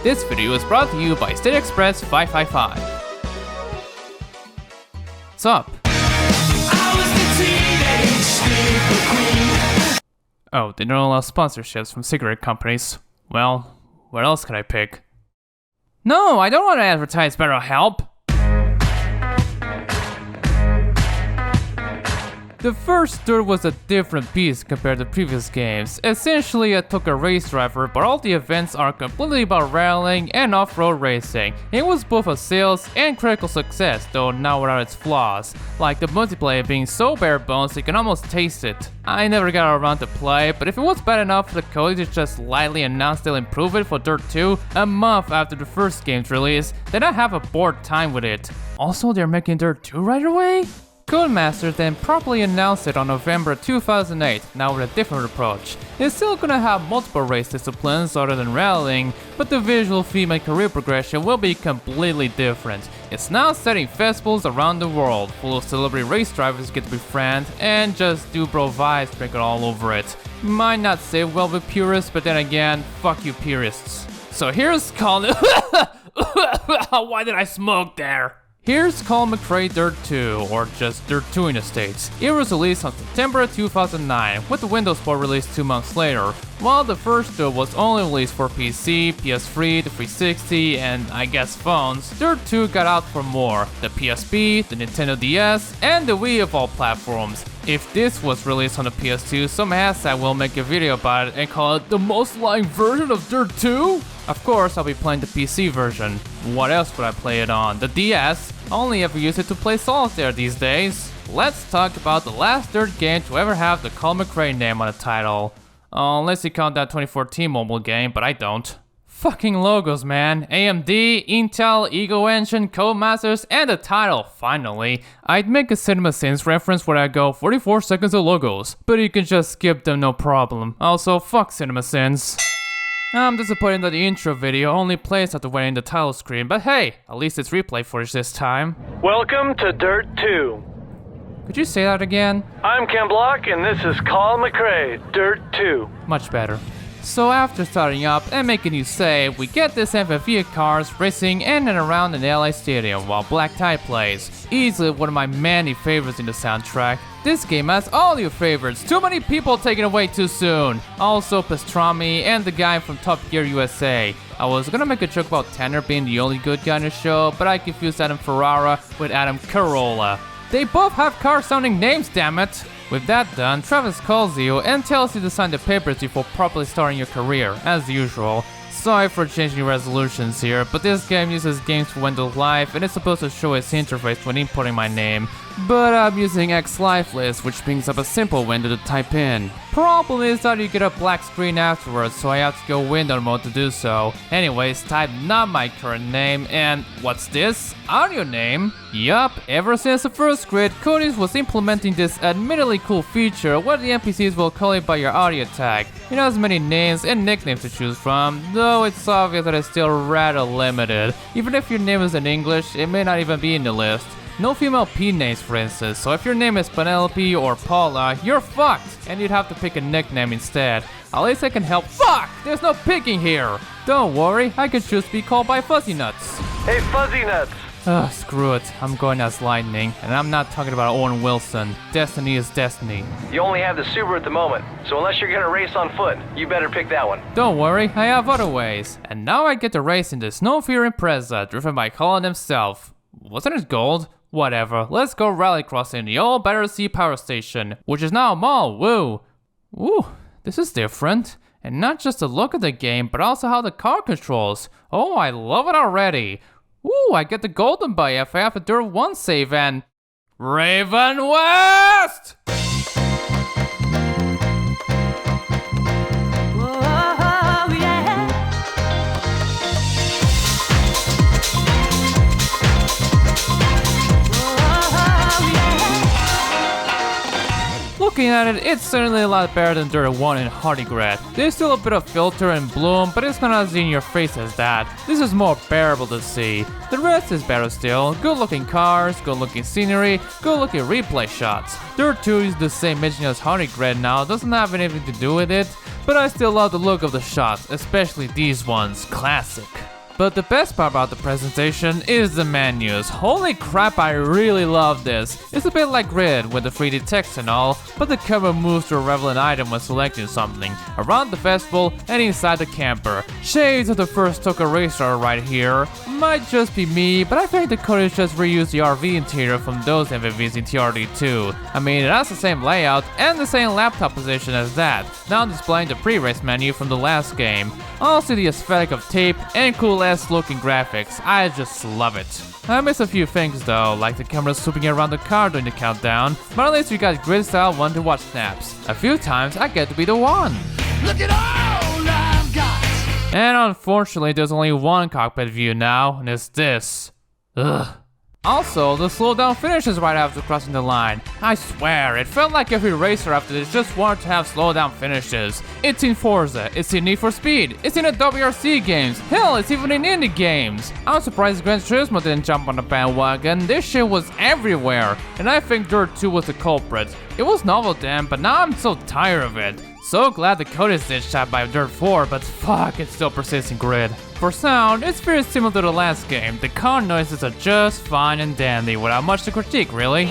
This video is brought to you by State Express 555. What's up? Oh, they don't allow sponsorships from cigarette companies. Well, what else can I pick? No, I don't want to advertise BetterHelp! The first DiRT was a different beast compared to previous games. Essentially, I took a race driver, but all the events are completely about rallying and off-road racing. It was both a sales and critical success, though not without its flaws, like the multiplayer being so bare bones you can almost taste it. I never got around to play, but if it was bad enough for the Cody to just lightly announce they'll improve it for DiRT 2 a month after the first game's release, then I have a bored time with it. Also, they're making DiRT 2 right away? Codemasters then properly announced it on November 2008, now with a different approach. It's still gonna have multiple race disciplines other than rallying, but the visual theme and career progression will be completely different. It's now setting festivals around the world, full of celebrity race drivers get to befriend, and just do bro vibes sprinkled all over it. Might not sit well with purists, but then again, fuck you purists. So here's Colin. Why did I smoke there? Here's Colin McRae DiRT 2, or just DiRT 2 in the States. It was released on September 2009, with the Windows port released 2 months later. While the first DiRT was only released for PC, PS3, the 360, and I guess phones, DiRT 2 got out for more: the PSP, the Nintendo DS, and the Wii of all platforms. If this was released on the PS2, some asshat will make a video about it and call it the most lying version of DiRT 2? Of course, I'll be playing the PC version. What else would I play it on? The DS? I only ever use it to play solitaire these days. Let's talk about the last DiRT game to ever have the Colin McRae name on the title. Unless you count that 2014 mobile game, but I don't. Fucking logos, man. AMD, Intel, Ego Engine, Codemasters, and the title, finally. I'd make a CinemaSins reference where I go 44 seconds of logos, but you can just skip them no problem. Also, fuck CinemaSins. I'm disappointed that the intro video only plays after winning the title screen, but hey, at least it's replay footage this time. Welcome to DiRT 2. Could you say that again? I'm Ken Block, and this is Colin McRae, DiRT 2. Much better. So after starting up and making you save, we get this FFV cars racing in and around an LA stadium while Black Tide plays. Easily one of my many favorites in the soundtrack. This game has all your favorites, too many people taken away too soon. Also Pastrami and the guy from Top Gear USA. I was gonna make a joke about Tanner being the only good guy in the show, but I confused Adam Ferrara with Adam Carolla. They both have car-sounding names, damn it! With that done, Travis calls you and tells you to sign the papers before properly starting your career, as usual. Sorry for changing resolutions here, but this game uses games for Windows Live and it's supposed to show its interface when inputting my name. But I'm using Xlifeless, which brings up a simple window to type in. Problem is that you get a black screen afterwards, so I have to go window mode to do so. Anyways, type not my current name, and what's this? Audio name? Yup, ever since the first grid, Cody's was implementing this admittedly cool feature where the NPCs will call you by your audio tag. It has many names and nicknames to choose from, though it's obvious that it's still rather limited. Even if your name is in English, it may not even be in the list. No female P names, for instance, so if your name is Penelope or Paula, you're fucked, and you'd have to pick a nickname instead. At least I can help. Fuck! There's no picking here! Don't worry, I can choose to be called by Fuzzy Nuts. Hey, Fuzzy Nuts! Ugh, screw it. I'm going as Lightning, and I'm not talking about Owen Wilson. Destiny is destiny. You only have the Subaru at the moment, so unless you're gonna race on foot, you better pick that one. Don't worry, I have other ways. And now I get to race in this No Fear Impreza, driven by Colin himself. Wasn't it gold? Whatever, let's go rallycrossing the old Battersea Power Station, which is now a mall, woo! Ooh, this is different. And not just the look of the game, but also how the car controls. Oh, I love it already. Ooh, I get the golden buy if I have a DiRT 1 save and... Raven West! Looking at it, it's certainly a lot better than DiRT 1 and Hardigrat. There's still a bit of filter and bloom, but it's not as in your face as that. This is more bearable to see. The rest is better still. Good looking cars, good looking scenery, good looking replay shots. DiRT 2 is the same engine as Hardigrat now, doesn't have anything to do with it, but I still love the look of the shots, especially these ones. Classic. But the best part about the presentation is the menus. Holy crap, I really love this. It's a bit like Grid with the 3D text and all, but the camera moves to reveal an item when selecting something, around the festival and inside the camper. Shades of the first Tokyo Racer right here. Might just be me, but I think the coders just reused the RV interior from those MVVs in DiRT too. I mean, it has the same layout and the same laptop position as that, now displaying the pre-race menu from the last game. Also the aesthetic of tape and cool ass looking graphics, I just love it. I miss a few things though, like the camera swooping around the car during the countdown, but at least we got grid style one to watch snaps. A few times I get to be the one. Look at all I've got. And unfortunately there's only one cockpit view now, and it's this. Ugh. Also, the slowdown finishes right after crossing the line. I swear, it felt like every racer after this just wanted to have slowdown finishes. It's in Forza, it's in Need for Speed, it's in the WRC games, hell, it's even in indie games. I'm surprised Gran Turismo didn't jump on the bandwagon, this shit was everywhere. And I think DiRT 2 was the culprit. It was novel then, but now I'm so tired of it. So glad the code is ditched out by DiRT 4, but fuck, it still persists in Grid. For sound, it's very similar to the last game. The car noises are just fine and dandy, without much to critique, really.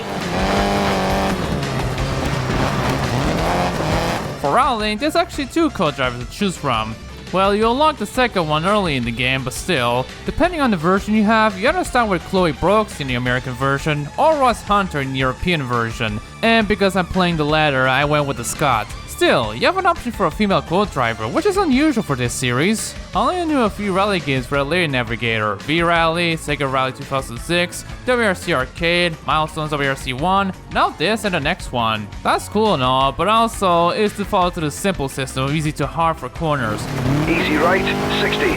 For rallying, there's actually two co-drivers to choose from. Well, you unlock the second one early in the game, but still, depending on the version you have, you either start with Chloe Brooks in the American version, or Ross Hunter in the European version. And because I'm playing the latter, I went with the Scott. Still, you have an option for a female co-driver, which is unusual for this series. I only knew a few rally games for a Lady Navigator, V-Rally, Sega Rally 2006, WRC Arcade, Milestones WRC 1, now this and the next one. That's cool and all, but also it's default to the simple system of easy to hard for corners. Easy right, 60.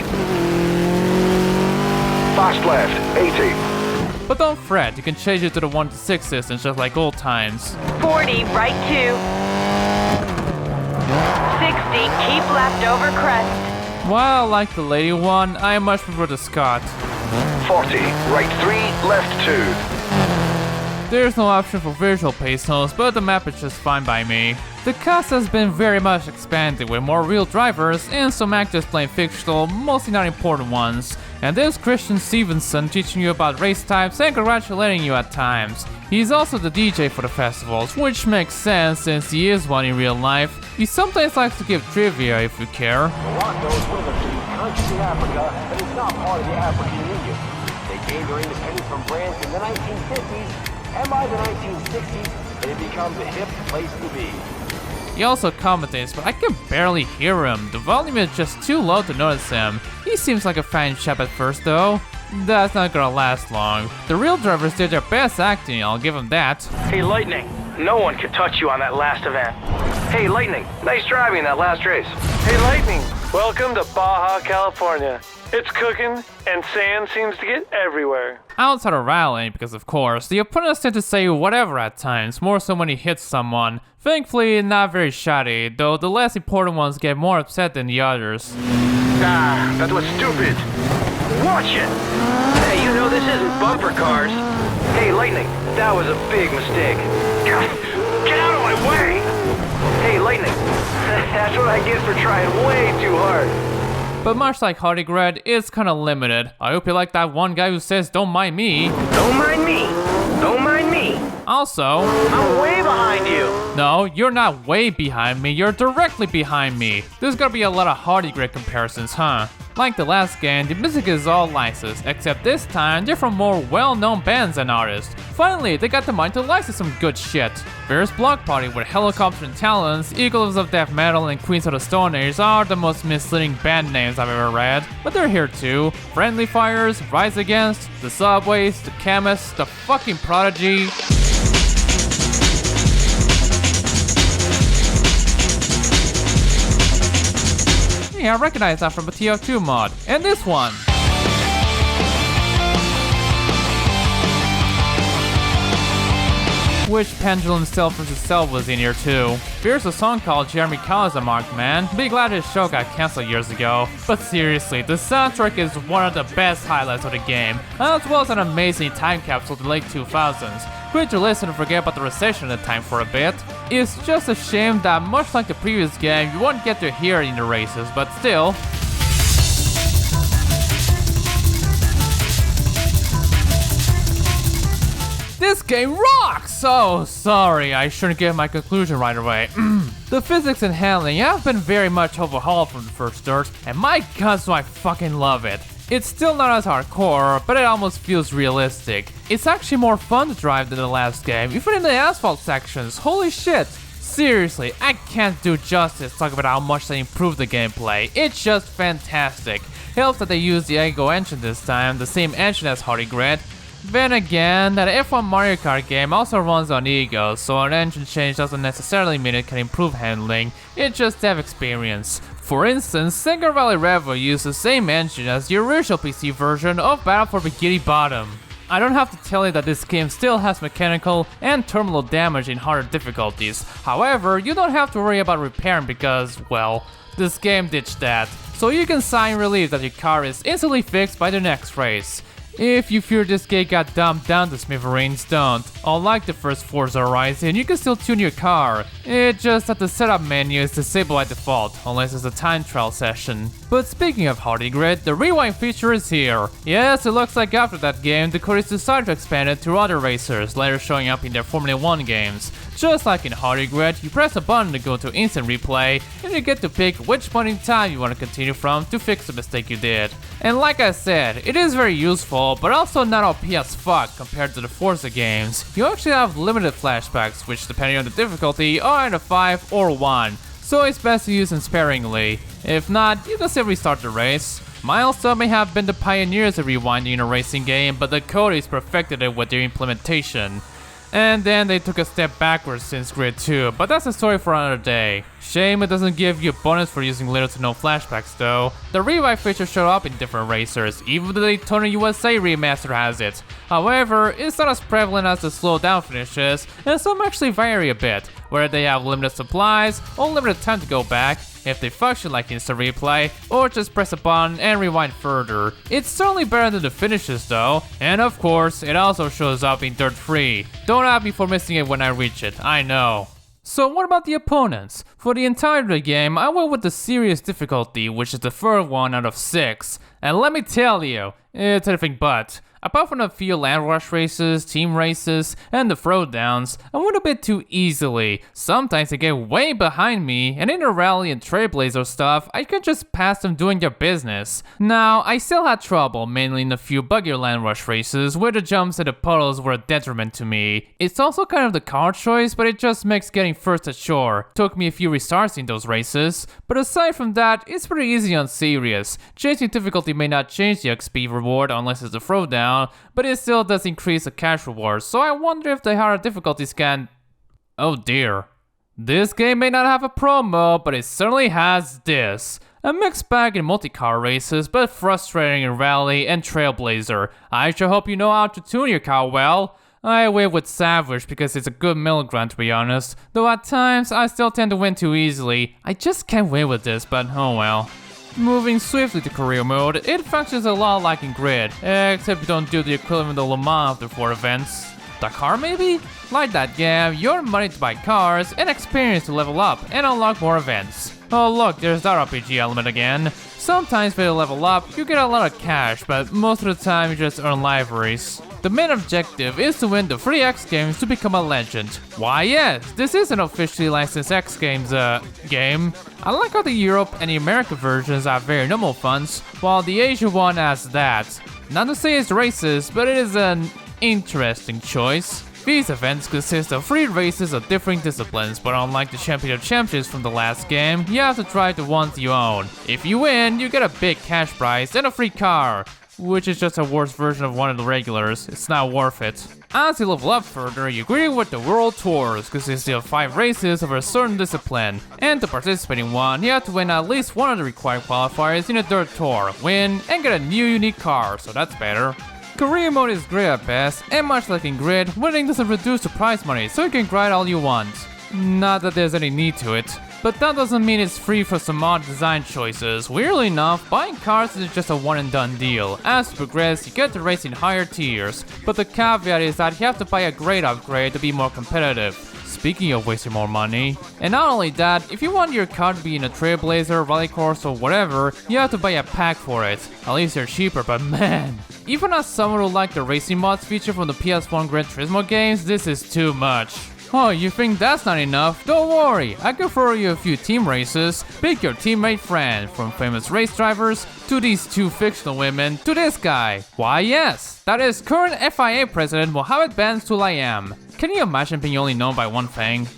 Fast left, 80. But don't fret, you can change it to the 1 to 6 system just like old times. 40, right 2. 60, keep left over crest. While I like the lady one, I much prefer the Scott. 40, right 3, left 2. There's no option for visual pace holes, but the map is just fine by me. The cast has been very much expanded with more real drivers and some actors playing fictional, mostly not important ones. And there's Christian Stevenson teaching you about race types and congratulating you at times. He's also the DJ for the festivals, which makes sense since he is one in real life. He sometimes likes to give trivia if you care. Morocco is one of the few countries in Africa that is not part of the African Union. They gained their independence from France in the 1950s, and by the 1960s, it had become the hip place to be. He also commentates, but I can barely hear him. The volume is just too low to notice him. He seems like a fine chap at first though. That's not gonna last long. The real drivers did their best acting, I'll give them that. Hey, Lightning, no one could touch you on that last event. Hey, Lightning, nice driving in that last race. Hey, Lightning, welcome to Baja, California. It's cooking, and sand seems to get everywhere. Outside of rallying, because of course, the opponents tend to say whatever at times, more so when he hits someone. Thankfully, not very shoddy, though the less important ones get more upset than the others. Ah, that was stupid. Watch it. Hey, you know this isn't bumper cars. Hey, Lightning, that was a big mistake. Get out of my way. Hey, Lightning, that's what I get for trying way too hard. But much like Hardigrad, it's kinda limited. I hope you like that one guy who says don't mind me. Don't mind me. Don't mind me. Also, I'm way behind you. no, you're not way behind me, you're directly behind me. There's gonna be a lot of Hardigrad comparisons, huh? Like the last game, the music is all licensed, except this time they're from more well-known bands and artists. Finally, they got the mind to license some good shit. There's Block Party with Helicopter and Talons, Eagles of Death Metal and Queens of the Stone Age are the most misleading band names I've ever read, but they're here too. Friendly Fires, Rise Against, The Subways, The Chemists, The fucking Prodigy. Yeah, I recognize that from a TF2 mod. And this one. Which Pendulum Self vs. Self was in here too. There's a song called Jeremy Kyle is a marked man. Be glad his show got cancelled years ago. But seriously, the soundtrack is one of the best highlights of the game, as well as an amazing time capsule of the late 2000s. Great to listen and forget about the recession at the time for a bit. It's just a shame that much like the previous game, you won't get to hear it in the races, but still. This game rocks! Oh, sorry, I shouldn't give my conclusion right away. The physics and handling have been very much overhauled from the first DiRT, and my god, so I fucking love it. It's still not as hardcore, but it almost feels realistic. It's actually more fun to drive than the last game, even in the asphalt sections, holy shit. Seriously, I can't do justice talking about how much they improved the gameplay. It's just fantastic. Helps that they used the Ego engine this time, the same engine as Hardy Grid. Then again, that F1 Mario Kart game also runs on Ego, so an engine change doesn't necessarily mean it can improve handling, it's just dev experience. For instance, Singer Valley Revo used the same engine as the original PC version of Battle for Bikini Bottom. I don't have to tell you that this game still has mechanical and terminal damage in harder difficulties. However, you don't have to worry about repairing because, well, this game ditched that. So you can sigh in relief that your car is instantly fixed by the next race. If you fear this game got dumped down to smithereens, don't. Unlike the first Forza Horizon, you can still tune your car. It's just that the setup menu is disabled by default, unless it's a time trial session. But speaking of Hardy Grid, the rewind feature is here. Yes, it looks like after that game, the coders decided to expand it to other racers, later showing up in their Formula 1 games. Just like in Hardy Grid, you press a button to go to instant replay, and you get to pick which point in time you want to continue from to fix the mistake you did. And like I said, it is very useful, but also not OP as fuck compared to the Forza games. You actually have limited flashbacks, which depending on the difficulty are either 5 or 1, so it's best to use them sparingly. If not, you can still restart the race. Milestone may have been the pioneers of rewinding in a racing game, but the coders perfected it with their implementation. And then they took a step backwards since Grid 2, but that's a story for another day. Shame it doesn't give you a bonus for using little to no flashbacks though. The revive feature showed up in different racers, even the Daytona USA remaster has it. However, it's not as prevalent as the slow down finishes, and some actually vary a bit, where they have limited supplies, unlimited time to go back, if they function like instant replay, or just press a button and rewind further. It's certainly better than the finishes though, and of course, it also shows up in DiRT 3. Don't have me for missing it when I reach it, I know. So what about the opponents? For the entirety of the game, I went with the serious difficulty, which is the third one out of 6. And let me tell you, it's anything but. Apart from a few land rush races, team races, and the throwdowns, I went a bit too easily. Sometimes they get way behind me, and in the rally and trailblazer stuff, I could just pass them doing their business. Now, I still had trouble, mainly in a few buggier land rush races, where the jumps and the puddles were a detriment to me. It's also kind of the car choice, but it just makes getting first at shore. Took me a few restarts in those races, but aside from that, it's pretty easy on serious. Changing difficulty may not change the XP reward unless it's a throwdown, but it still does increase the cash rewards, so I wonder if the harder difficulties can... Oh dear. This game may not have a promo, but it certainly has this. A mixed bag in multi-car races, but frustrating in rally and trailblazer. I sure hope you know how to tune your car well. I win with Savage because it's a good middle ground to be honest, though at times I still tend to win too easily. I just can't win with this, but oh well. Moving swiftly to career mode, it functions a lot like in Grid, except you don't do the equivalent of Le Mans after 4 events. Dakar maybe? Like that game, you earn money to buy cars and experience to level up and unlock more events. Oh look, there's that RPG element again. Sometimes when you level up, you get a lot of cash, but most of the time you just earn liveries. The main objective is to win the free X Games to become a legend. Why yes, this is an officially licensed X Games game. I like how the Europe and the American versions have very normal funds, while the Asia one has that. Not to say it's racist, but it is an interesting choice. These events consist of 3 races of different disciplines, but unlike the Champion of Champions from the last game, you have to try the ones you own. If you win, you get a big cash prize and a free car, which is just a worse version of one of the regulars. It's not worth it. As you level up further, you agree with the World Tours, consisting of 5 races of a certain discipline, and to participate in one, you have to win at least one of the required qualifiers in a DiRT Tour, win, and get a new unique car, so that's better. Career mode is great at best, and much like in Grid, winning doesn't reduce the prize money, so you can grind all you want. Not that there's any need to it. But that doesn't mean it's free for some odd design choices. Weirdly enough, buying cars is just a one and done deal. As you progress, you get to race in higher tiers, but the caveat is that you have to buy a grade upgrade to be more competitive. Speaking of wasting more money. And not only that, if you want your car to be in a Trailblazer, Rally Course or whatever, you have to buy a pack for it. At least they're cheaper, but man, Even as someone who liked the racing mods feature from the PS1 Gran Turismo games, this is too much. Oh, you think that's not enough? Don't worry, I can throw you a few team races. Pick your teammate friend, from famous race drivers, to these two fictional women, to this guy. Why yes, that is current FIA President Mohammed Ben Sulayem. Can you imagine being only known by one thing?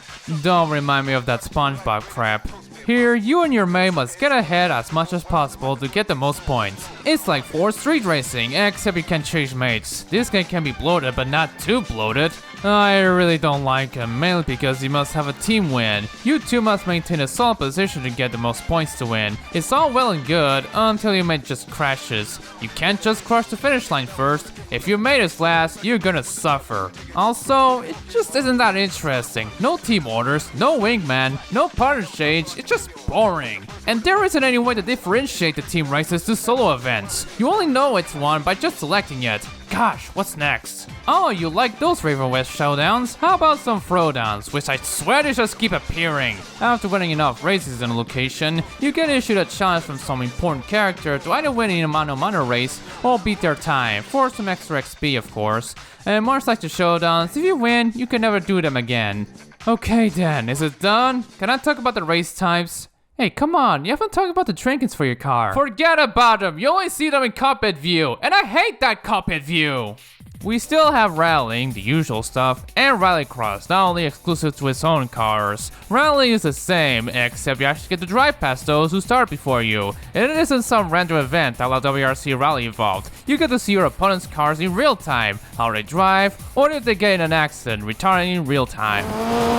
Don't remind me of that SpongeBob crap. Here, you and your mate must get ahead as much as possible to get the most points. It's like Ford Street Racing, except you can change mates. This game can be bloated, but not too bloated. I really don't like him, mainly because you must have a team win. You two must maintain a solid position to get the most points to win. It's all well and good, until your mate just crashes. You can't just crush the finish line first. If your mate is last, you're gonna suffer. Also, it just isn't that interesting. No team orders, no wingman, no partner change, it's just boring. And there isn't any way to differentiate the team races to solo events. You only know it's one by just selecting it. Gosh, what's next? Oh, you like those Raven West showdowns? How about some throwdowns, which I swear they just keep appearing. After winning enough races in a location, you get issued a challenge from some important character to either win in a mano-mano race or beat their time, for some extra XP of course. And much like the showdowns, if you win, you can never do them again. Okay then, is it done? Can I talk about the race types? Hey, come on, you haven't talked about the trinkets for your car. Forget about them, you only see them in cockpit view, and I hate that cockpit view! We still have rallying, the usual stuff, and rallycross, not only exclusive to its own cars. Rally is the same, except you actually get to drive past those who start before you. And it isn't some random event a la WRC Rally Evolved. You get to see your opponent's cars in real time, how they drive, or if they get in an accident, returning in real time.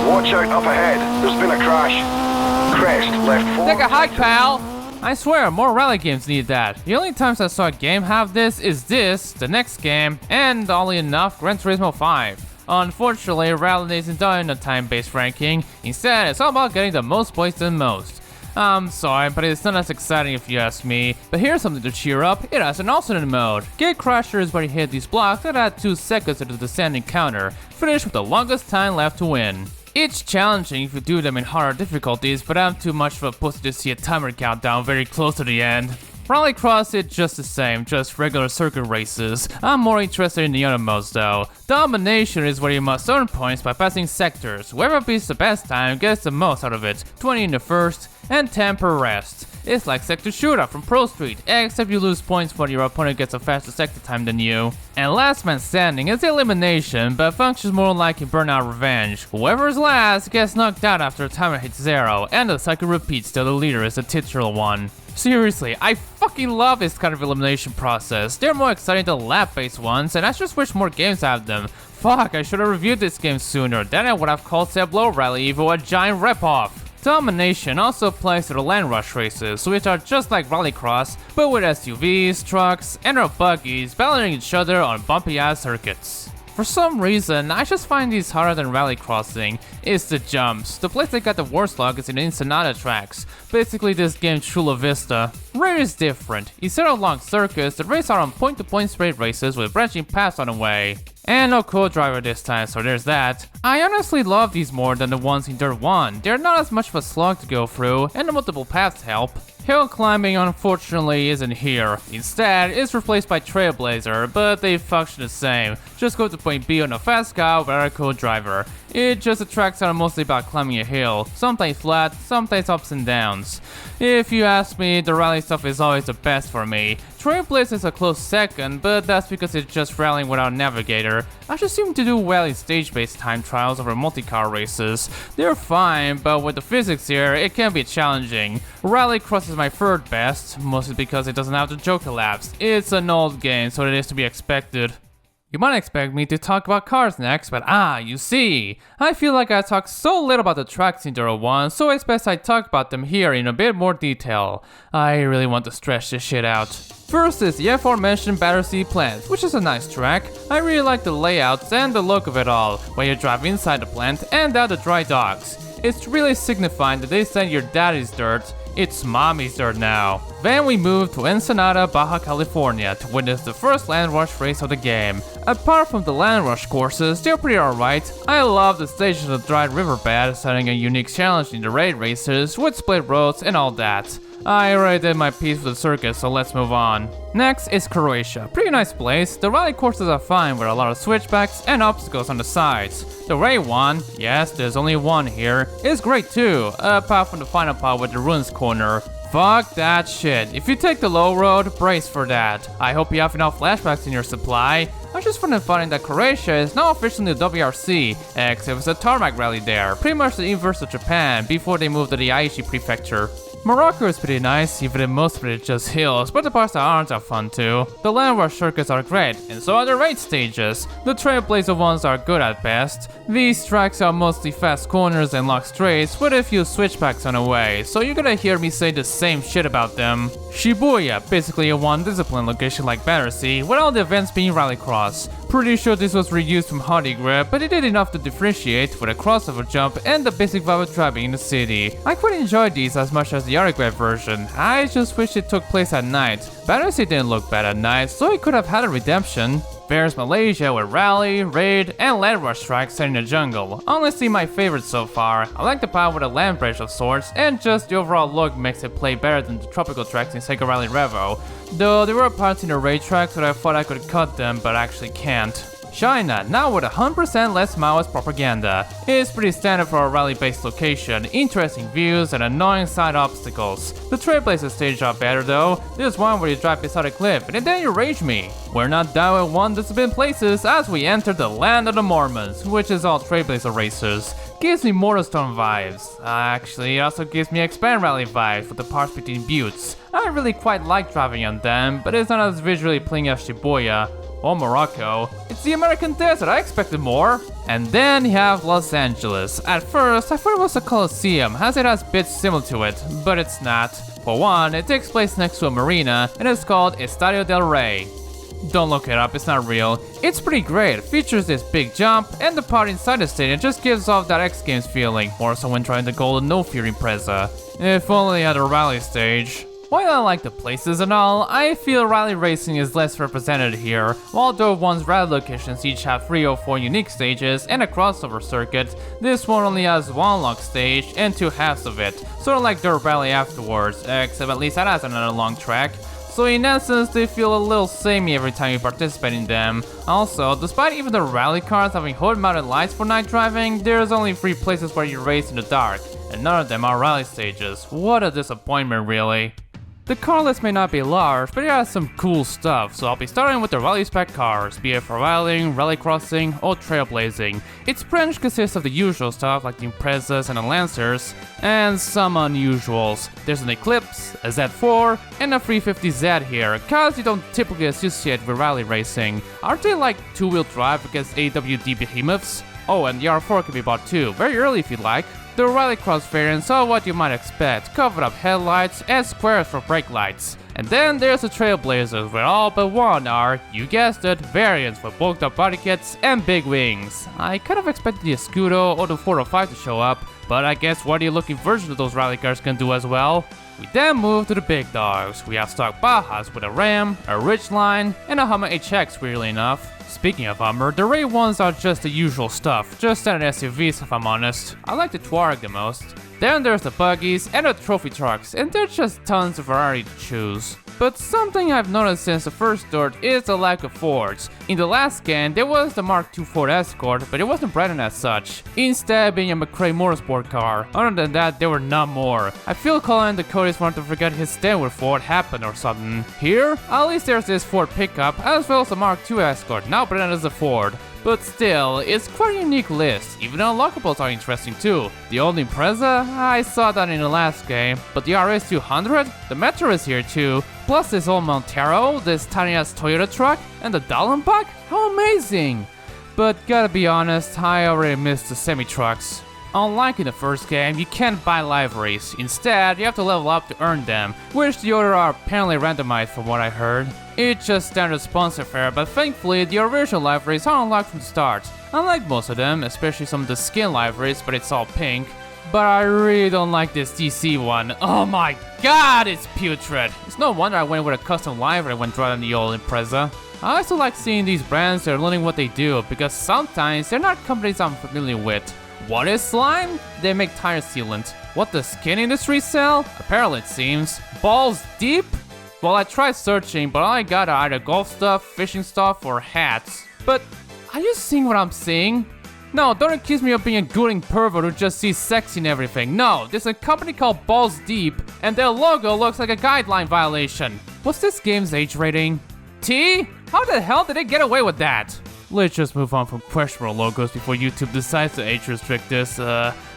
Watch out up ahead. There's been a crash. Crest left 4. Take a hike, pal! I swear, more rally games need that. The only times I saw a game have this is this, the next game, and oddly enough, Gran Turismo 5. Unfortunately, rally isn't done in a time-based ranking. Instead, it's all about getting the most points than most. I'm sorry, but it's not as exciting if you ask me. But here's something to cheer up, it has an alternate mode. Gate Crasher is where you hit these blocks that add 2 seconds to the descending counter. Finish with the longest time left to win. It's challenging if you do them in harder difficulties, but I'm too much of a pussy to see a timer countdown very close to the end. Rallycross is just the same, just regular circuit races. I'm more interested in the other modes though. Domination is where you must earn points by passing sectors. Whoever beats the best time gets the most out of it, 20 in the first, and 10 per rest. It's like Sector Shootout from Pro Street, except you lose points when your opponent gets a faster sector time than you. And Last Man Standing is the elimination, but functions more like in Burnout Revenge. Whoever is last gets knocked out after a timer hits 0, and the cycle repeats till the leader is the titular one. Seriously, I fucking love this kind of elimination process. They're more exciting than lap-based ones, and I just wish more games have them. Fuck, I should have reviewed this game sooner, then I would have called Seblo Rally Evo a giant rip-off. Domination also applies to the land rush races, which are just like Rallycross, but with SUVs, trucks, and our buggies battling each other on bumpy-ass circuits. For some reason, I just find these harder than rallycrossing. It's the jumps. The place that got the worst luck is in Ensenada tracks. Basically this game Chula Vista. Rare is different. Instead of long circuits, the races are on point-to-point straight races with branching paths on the way. And no co-driver this time, so there's that. I honestly love these more than the ones in Dirt 1. They're not as much of a slog to go through, and the multiple paths help. Hill climbing unfortunately isn't here. Instead, it's replaced by Trailblazer, but they function the same. Just go to point B on a fast car without a co-driver. It just attracts are mostly about climbing a hill, sometimes flat, sometimes ups and downs. If you ask me, the rally stuff is always the best for me. Trailblazer is a close second, but that's because it's just rallying without a navigator. I just seem to do well in stage-based time trials over multi-car races. They're fine, but with the physics here, it can be challenging. Rallycross is my third best, mostly because it doesn't have the Joker laps. It's an old game, so it is to be expected. You might expect me to talk about cars next, but you see, I feel like I talked so little about the tracks in Dirt 1, so it's best I talk about them here in a bit more detail. I really want to stretch this shit out. First is the aforementioned Battersea plant, which is a nice track. I really like the layouts and the look of it all, when you drive inside the plant and out the dry docks. It's really signifying that this ain't your daddy's dirt, it's mommy's dirt now. Then we move to Ensenada, Baja California to witness the first land rush race of the game. Apart from the land rush courses, they're pretty alright. I love the stage of the dried riverbed, setting a unique challenge in the raid races with split roads and all that. I already did my piece for the circus, so let's move on. Next is Croatia. Pretty nice place. The rally courses are fine with a lot of switchbacks and obstacles on the sides. The Ray one, yes, there's only one here, is great too, apart from the final part with the ruins corner. Fuck that shit. If you take the low road, brace for that. I hope you have enough flashbacks in your supply. I just found it funny that Croatia is now officially the WRC, except it's a tarmac rally there, pretty much the inverse of Japan before they moved to the Aichi prefecture. Morocco is pretty nice, even if most of it is just hills, but the parts that aren't are fun too. The land rush circuits are great, and so are the raid stages. The trailblazer ones are good at best. These tracks are mostly fast corners and long straights with a few switchbacks on the way, so you're gonna hear me say the same shit about them. Shibuya, basically a one-discipline location like Battersea, with all the events being rallycross. Pretty sure this was reused from Hardy Grip, but it did enough to differentiate with a crossover jump and the basic vibe of driving in the city. I quite enjoyed these as much as the Hardy Grip version. I just wish it took place at night. Battersea didn't look bad at night, so it could have had a redemption. There's Malaysia with rally, raid, and land rush tracks set in the jungle. Honestly my favorite so far. I like the part with a land bridge of sorts, and just the overall look makes it play better than the tropical tracks in Sega Rally Revo. Though there were parts in the raid tracks that I thought I could cut them, but actually can't. China, now with 100% less Maoist propaganda. It's pretty standard for a rally-based location, interesting views and annoying side obstacles. The Trailblazer stages are better though. There's one where you drive beside a cliff and then you rage me. We're not done with one discipline places as we enter the land of the Mormons, which is all Trailblazer racers. Gives me Motorstorm vibes. Actually, it also gives me Expand Rally vibes with the parts between buttes. I really quite like driving on them, but it's not as visually pleasing as Shibuya or Morocco. It's the American desert, I expected more. And then you have Los Angeles. At first, I thought it was a Coliseum, as it has bits similar to it, but it's not. For one, it takes place next to a marina, and it's called Estadio del Rey. Don't look it up, it's not real. It's pretty great, it features this big jump, and the part inside the stadium just gives off that X Games feeling, more so when trying the golden no fear Impreza. If only at a rally stage. While I like the places and all, I feel rally racing is less represented here. Although one's rally locations each have 3 or 4 unique stages and a crossover circuit, this one only has one long stage and 2 halves of it, sort of like Dirt Rally afterwards, except at least that has another long track. So in essence, they feel a little samey every time you participate in them. Also, despite even the rally cars having hood-mounted lights for night driving, there's only 3 places where you race in the dark, and none of them are rally stages. What a disappointment, really. The car list may not be large, but it has some cool stuff, so I'll be starting with the rally spec cars, be it for rallying, rallycrossing, or trailblazing. Its branch consists of the usual stuff like the Imprezas and the Lancers, and some unusuals. There's an Eclipse, a Z4, and a 350Z here, cars you don't typically associate with rally racing. Aren't they like two-wheel drive against AWD behemoths? Oh, and the R4 can be bought too, very early if you'd like. The rallycross variants are what you might expect, covered up headlights and squares for brake lights. And then there's the Trailblazers, where all but one are, you guessed it, variants for bulked up body kits and big wings. I kind of expected the Escudo or the 405 to show up, but I guess what the looking version of those rally cars can do as well. We then move to the big dogs. We have stock Bajas with a Ram, a Ridgeline, and a Hummer HX weirdly enough. Speaking of Hummer, the Ray ones are just the usual stuff, just standard SUVs if I'm honest. I like the Touareg the most. Then there's the buggies and the trophy trucks, and there's just tons of variety to choose. But something I've noticed since the first Dirt is the lack of Fords. In the last game, there was the Mark II Ford Escort, but it wasn't branded as such, instead being a McRae motorsport car. Other than that, there were none more. I feel Colin the Cody's wanted to forget his stand with Ford happened or something. Here, at least there's this Ford pickup, as well as the Mark II Escort, now branded as a Ford. But still, it's quite a unique list, even the unlockables are interesting too. The old Impreza? I saw that in the last game, but the RS200? The Metro is here too, plus this old Montero, this tiny ass Toyota truck, and the Dallenbach? How amazing! But gotta be honest, I already missed the semi-trucks. Unlike in the first game, you can't buy liveries. Instead, you have to level up to earn them, which the order are apparently randomized from what I heard. It's just standard sponsor fare, but thankfully the original liveries are unlocked from the start. I like most of them, especially some of the skin liveries, but it's all pink. But I really don't like this DC one. Oh my god, it's putrid. It's no wonder I went with a custom livery when driving the old Impreza. I also like seeing these brands and learning what they do, because sometimes they're not companies I'm familiar with. What is slime? They make tire sealant. What does skin industry sell? Apparel, it seems. Balls deep? Well, I tried searching, but all I got are either golf stuff, fishing stuff, or hats. But are you seeing what I'm seeing? No, don't accuse me of being a gooting pervert who just sees sex in everything. No, there's a company called Balls Deep, and their logo looks like a guideline violation. What's this game's age rating? T? How the hell did they get away with that? Let's just move on from questionable logos before YouTube decides to age restrict this.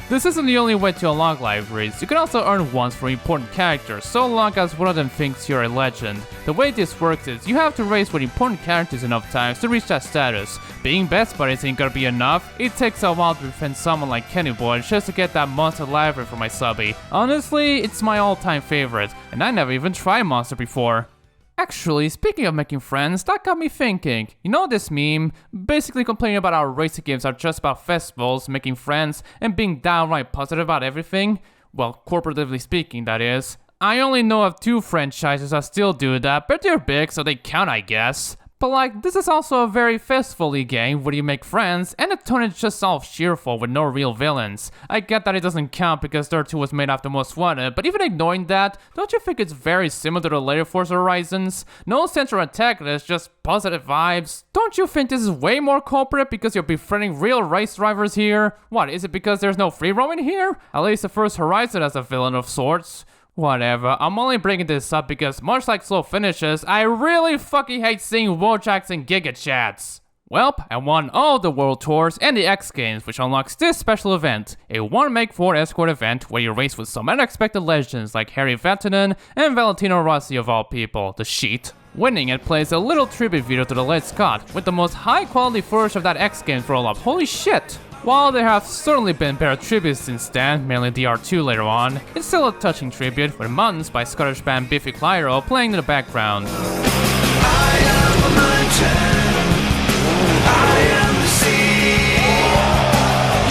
This isn't the only way to unlock libraries. You can also earn ones for important characters, so long as one of them thinks you're a legend. The way this works is you have to race with important characters enough times to reach that status. Being best buddies ain't gonna be enough. It takes a while to defend someone like Kenny Boy just to get that monster library for my subby. Honestly, it's my all-time favorite, and I never even tried Monster before. Actually, speaking of making friends, that got me thinking. You know this meme? Basically complaining about how racing games are just about festivals, making friends, and being downright positive about everything? Well, corporatively speaking, that is. I only know of 2 franchises that still do that, but they're big, so they count, I guess. But like, this is also a very festival-y game where you make friends, and the tone is just all cheerful with no real villains. I get that it doesn't count because DiRT was made after Most Wanted, but even ignoring that, don't you think it's very similar to the later Forza Horizons? No central antagonist, just positive vibes. Don't you think this is way more corporate because you're befriending real race drivers here? What, is it because there's no free roaming here? At least the first Horizon has a villain of sorts. Whatever, I'm only bringing this up because much like slow finishes, I really fucking hate seeing Wojaks and Giga Chats. Welp, I won all the World Tours and the X Games, which unlocks this special event, a 1-make-4 escort event where you race with some unexpected legends like Harry Vatanen and Valentino Rossi of all people, the Sheet. Winning it plays a little tribute video to the late Scott, with the most high-quality footage of that X Games roll-up, holy shit! While there have certainly been better tributes since then, mainly DiRT later on, it's still a touching tribute with Mountains by Scottish band Biffy Clyro playing in the background. I am a mountain. I am the sea.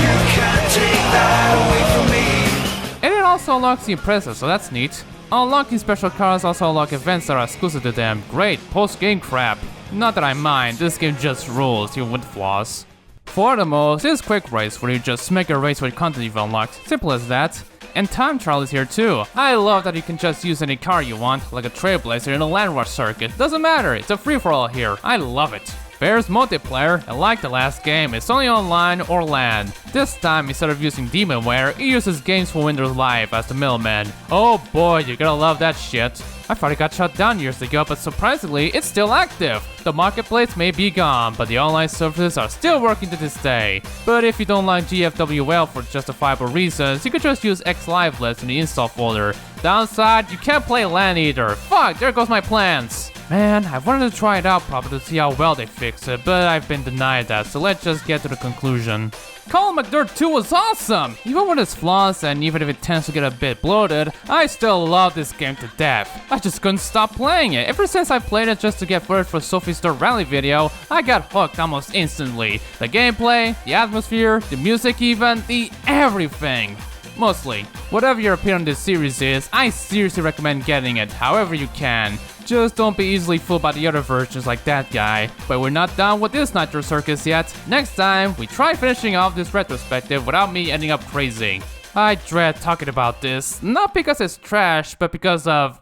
You can't take that away from me. And it also unlocks the Impreza, so that's neat. Unlocking special cars also unlock events that are exclusive to them. Great, post-game crap. Not that I mind, this game just rules, even with flaws. For the most, is Quick Race, where you just make a race with content you've unlocked. Simple as that. And Time Trial is here too. I love that you can just use any car you want, like a Trailblazer in a land rush circuit. Doesn't matter, it's a free-for-all here. I love it. There's multiplayer, and like the last game, it's only online or LAN. This time, instead of using Demonware, it uses Games for Windows Live as the middleman. Oh boy, you're gonna love that shit. I thought it got shut down years ago, but surprisingly, it's still active. The marketplace may be gone, but the online services are still working to this day. But if you don't like GFWL for justifiable reasons, you could just use XLivelets in the install folder. Downside, you can't play LAN either. Fuck, there goes my plans. Man, I wanted to try it out properly to see how well they fix it, but I've been denied that, so let's just get to the conclusion. Colin McRae 2 was awesome! Even with its flaws, and even if it tends to get a bit bloated, I still love this game to death. I just couldn't stop playing it. Ever since I played it just to get footage for Sophie's Star Rally video, I got hooked almost instantly. The gameplay, the atmosphere, the music even, the everything. Mostly. Whatever your opinion on this series is, I seriously recommend getting it however you can. Just don't be easily fooled by the other versions like that guy. But we're not done with this Nitro Circus yet. Next time, we try finishing off this retrospective without me ending up crazy. I dread talking about this, not because it's trash, but because of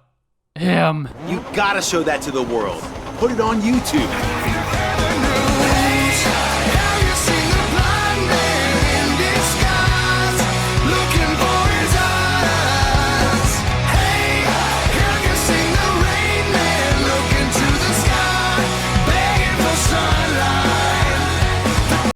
him. You gotta show that to the world. Put it on YouTube.